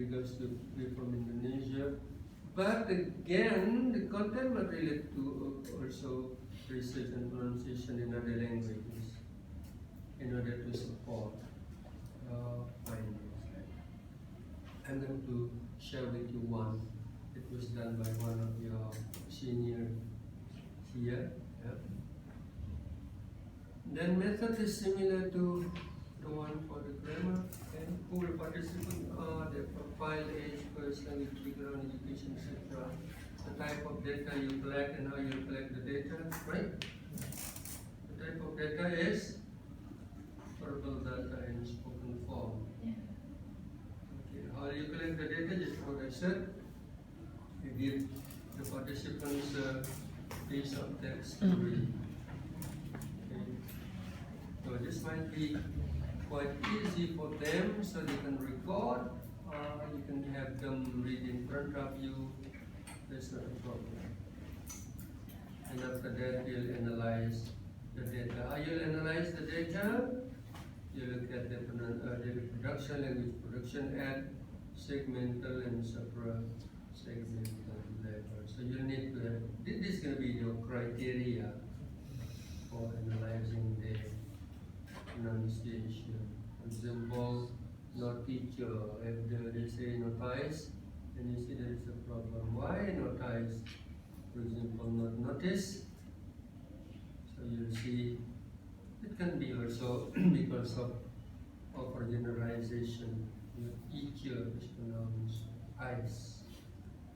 because the people from Indonesia. But again, the content might relate to also research and pronunciation in other languages in order to support findings. I'm going to share with you one. It was done by one of your seniors here. Yeah. Then method is similar to the one for the grammar. Okay. Who the participants are, their profile, age, first language, background, education, etc. The type of data you collect and how you collect the data, right? The type of data is verbal data in spoken form. Okay. How do you collect the data? Just what I said. You give the participants a piece of text to read. Okay. So this might be quite easy for them, so they can record, you can have them read in front of you. That's not a problem. And after that, you'll analyze the data. How you'll analyze the data? You look at the production, language production at segmental and supra-segmental level. So you need to have, this is going to be your criteria for analyzing the pronunciation. For example, no teacher, if they say notice, then you see there is a problem. Why notice? For example, not notice. So you see, it can be also because of overgeneralization. Teacher is pronounced ice,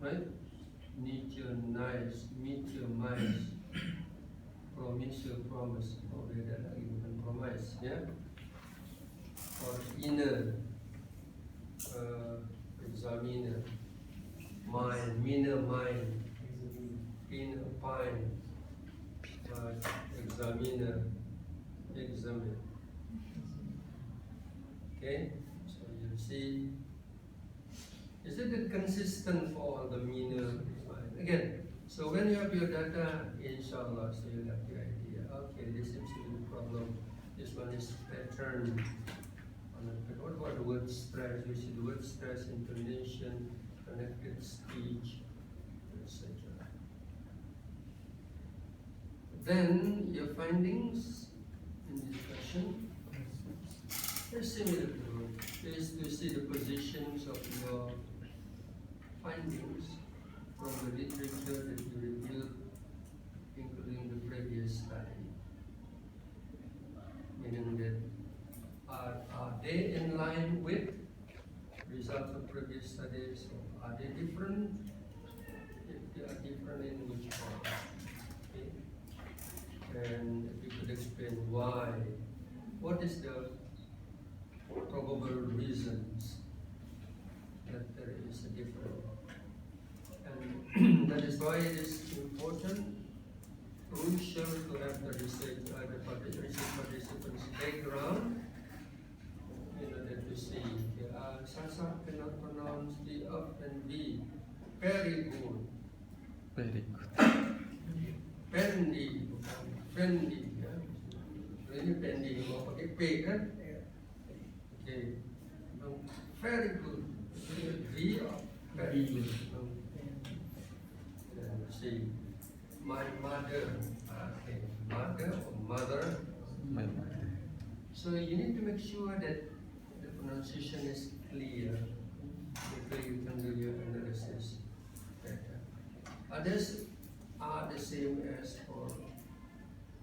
right? Nature, nice, meteor, mice, promise, promise. Oh, beda lagi, bukan promise, ya. Or inner, examiner, mind, minor mind, inner pine, examiner, examine. Okay, so you see, is it consistent for all the minor? Again, so when you have your data, inshallah, so you have the idea. Okay, this seems to be the problem. This one is pattern. What about the word stress? You see the word stress, intonation, connected speech, etc. Then your findings in discussion are similar to is to see the positions of your findings from the literature that you reviewed, including the previous study. Meaning that are they in line with results of previous studies, or are they different? If they are different, in which part? Okay. And if you could explain why, what is the probable reasons that there is a difference? And that is why it is important, crucial to have the research participants' background in order to see. Sasa cannot pronounce the F and B. Very good. Very good. Pendi, bukan Pendi. Ya. Ini Pendi, mau pakai P kan? Okay. Very good. V or very good. See, my mother. Okay. Mother or mother. My mother. So you need to make sure that the pronunciation is clear before you can do your analysis better. Others are the same as for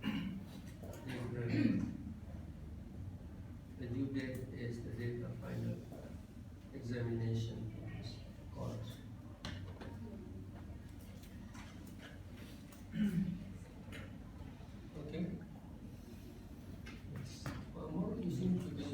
the grammar. The due date is the date of final examination for this course. Okay. Well, more you seem to be,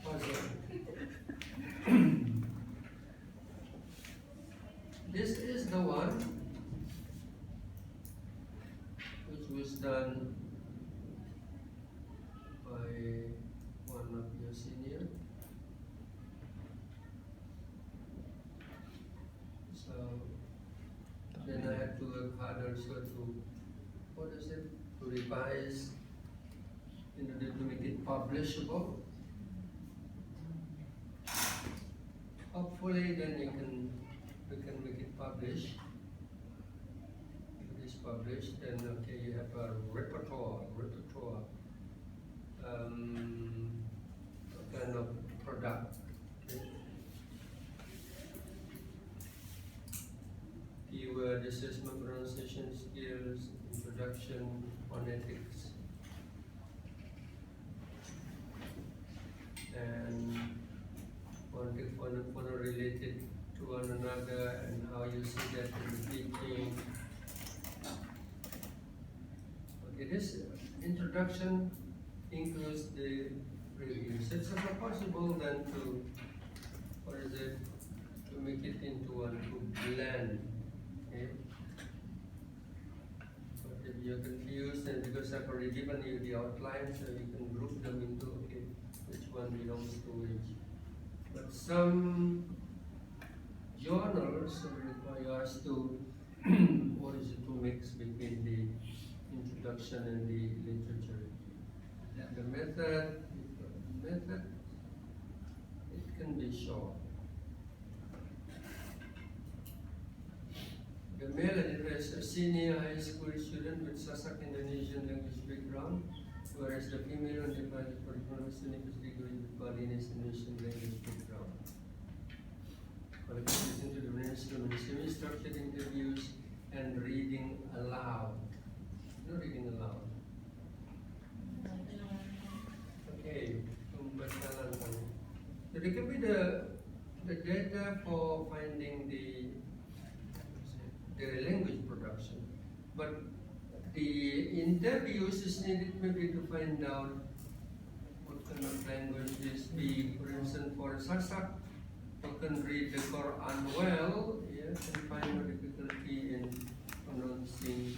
puzzled. This is the one which was done by one of your senior. So then I had to work harder so to, what is it, to revise in order to make it publishable. hopefully then we can make it published. If it is published, then okay, you have a repertoire, a kind of product. Okay? Keyword, assessment, pronunciation skills, introduction, phonetics, and phono related to one another, and how you see that in the teaching. Okay, this introduction includes the reviews. It's also possible then to, to make it into one, to blend. Okay? But if you're confused, then because I've already given you the outline, so you can group them into, okay, which one belongs to which. But some journals require us to, to mix between the introduction and the literature. The method, it can be short. The male is a senior high school student with Sasak Indonesian language background, whereas the female undivided curriculum student degree with Balinese Indonesian language background. Qualification to the mainstream and semi-structured interviews and reading aloud. No reading aloud. Okay, so there can be the data for finding the language production, but the interviews is needed maybe to find out what kind of language is the, for instance, for Sasak, who can read the Quran well, yes, and find no difficulty in pronouncing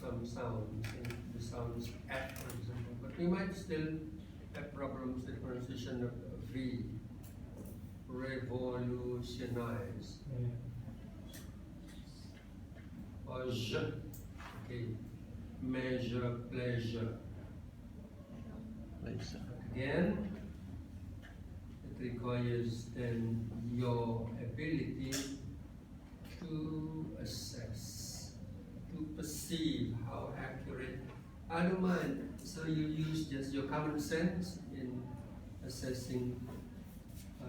some sounds, and the sounds at, for example, but we might still have problems with pronunciation of V, revolutionize, or je, okay, measure, pleasure. Again, it requires then your ability to assess, to perceive how accurate. I don't mind. So you use just your common sense in assessing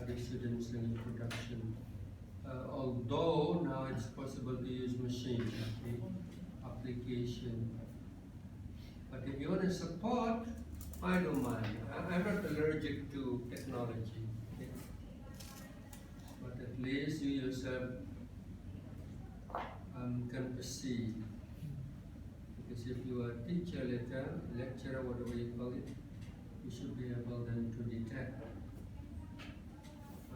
the students' language production. Although now it's possible to use machine application. But if you want to support, I don't mind. I'm not allergic to technology. Okay? But at least you yourself can perceive. Because if you are a teacher later, lecturer, whatever you call it, you should be able then to detect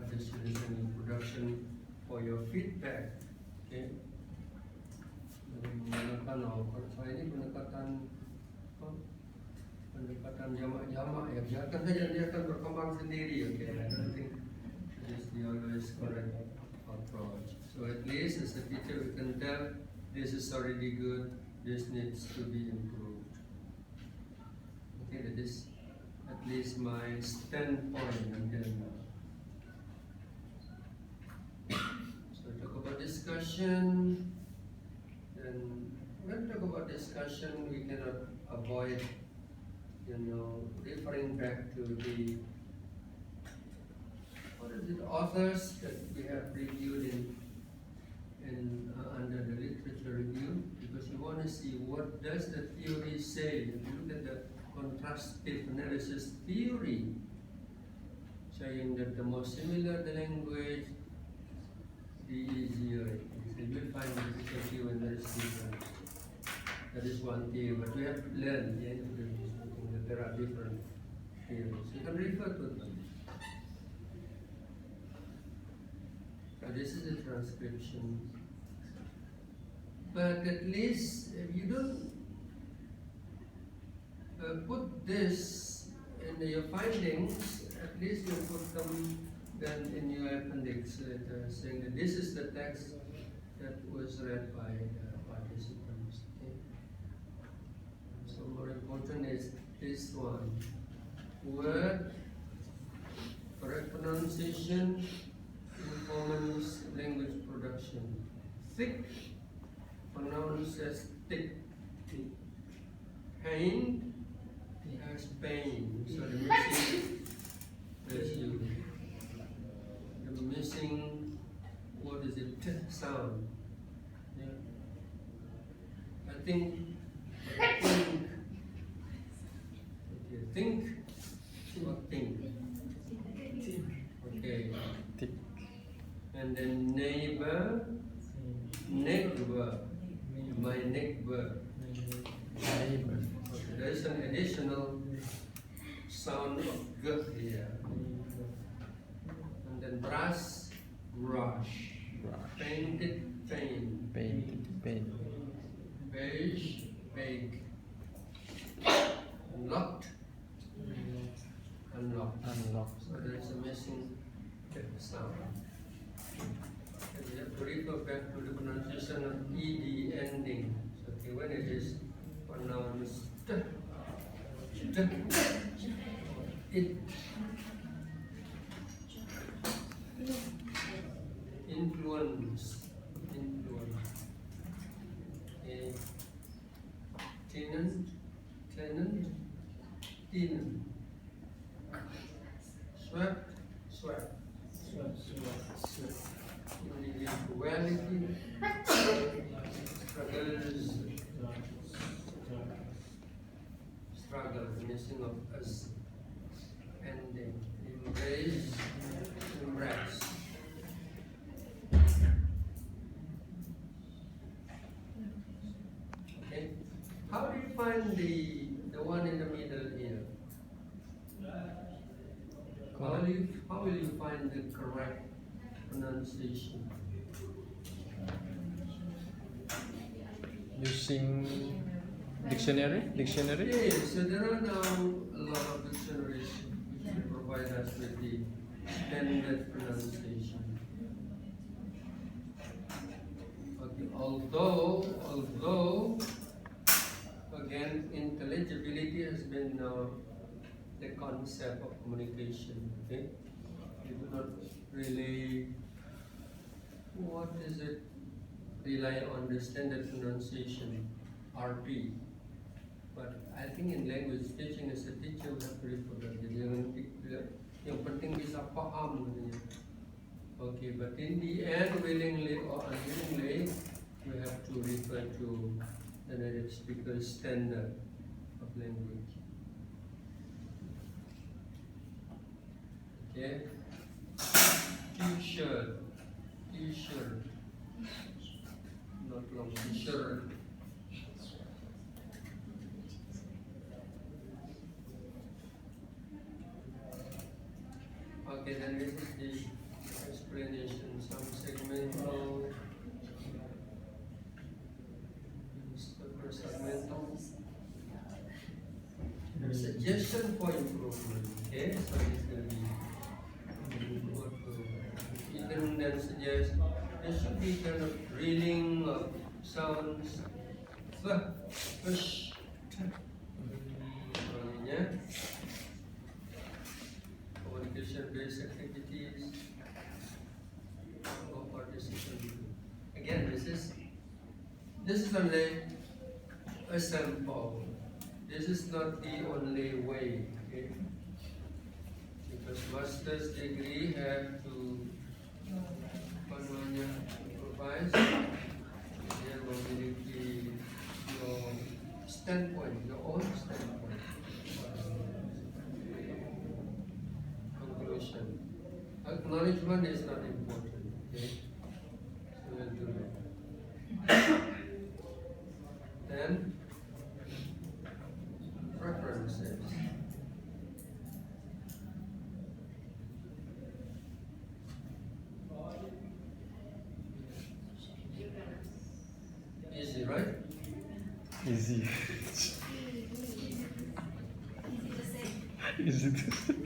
the students in production for your feedback. Okay? Kalau saya ini pendekatan jamak-jamak ya, biarkan saja dia akan berkembang sendiri. Okay, I don't think this is the always correct approach. So at least as a teacher we can tell this is already good, this needs to be improved. Okay, that is at least my standpoint. And then so talk about discussion. Then when we talk about discussion, we cannot avoid, referring back to the authors that we have reviewed in under the literature review, because you want to see what does the theory say. If you look at the contrastive analysis theory, saying that the more similar the language, the easier it is. And you'll find the difficulty when there is difference. That is one theory, but we have learned that there are different theories. You can refer to them. This is a transcription. But at least if you don't put this in your findings, at least you put them then in your appendix, saying that this is the text that was read by participants. Okay? So more important is this one. Word, correct pronunciation, Commons language production. Thick, pronounced as thick. Pain, it has pain. So the missing, the missing, what is it, t sound. Yeah. I think, think or think. Okay. Tick. And then neighbor, neighbor, my neighbor. Neighbor. Okay, there is an additional sound of g here. And then brush, brush. Brush. Painted, paint. Painted. Paint. Beige, beige. Unlocked, unlocked. Unlocked. So there is a missing sound. And we have to refer back to the pronunciation of ed ending. So okay, when it is pronounced it, influence, a tenant, tenant, swept, swept, individuality, struggles, struggle, missing of us, ending, embrace, embrace. Okay, how do you find the one in the middle here? How will you find the correct pronunciation? Using dictionary? Dictionary? Yes, so there are now a lot of dictionaries which provide us with the standard pronunciation. Okay, although again, intelligibility has been the concept of communication. Okay, you do not really, what is it, rely on the standard pronunciation, RP. But I think in language teaching as a teacher we have to refer that. Yang penting bisa paham. Okay, but in the end, willingly or unwillingly, we have to refer to the native speaker's standard of language. Okay, t-shirt, t-shirt, not long, t-shirt. Okay, then this is the explanation, some segmental, segmental, suggestion for improvement. Okay, so this will be even then suggest there should be kind of drilling of sounds, push, communication-based activities, or participation. Again, this is only a sample. This is not the only way. Okay? Because master's degree have to improvise. Dia memiliki your standpoint, your own standpoint. Conclusion. Acknowledgement is not important. Okay? So we'll do that. Then preferences. Easy, right? Easy. Easy to say.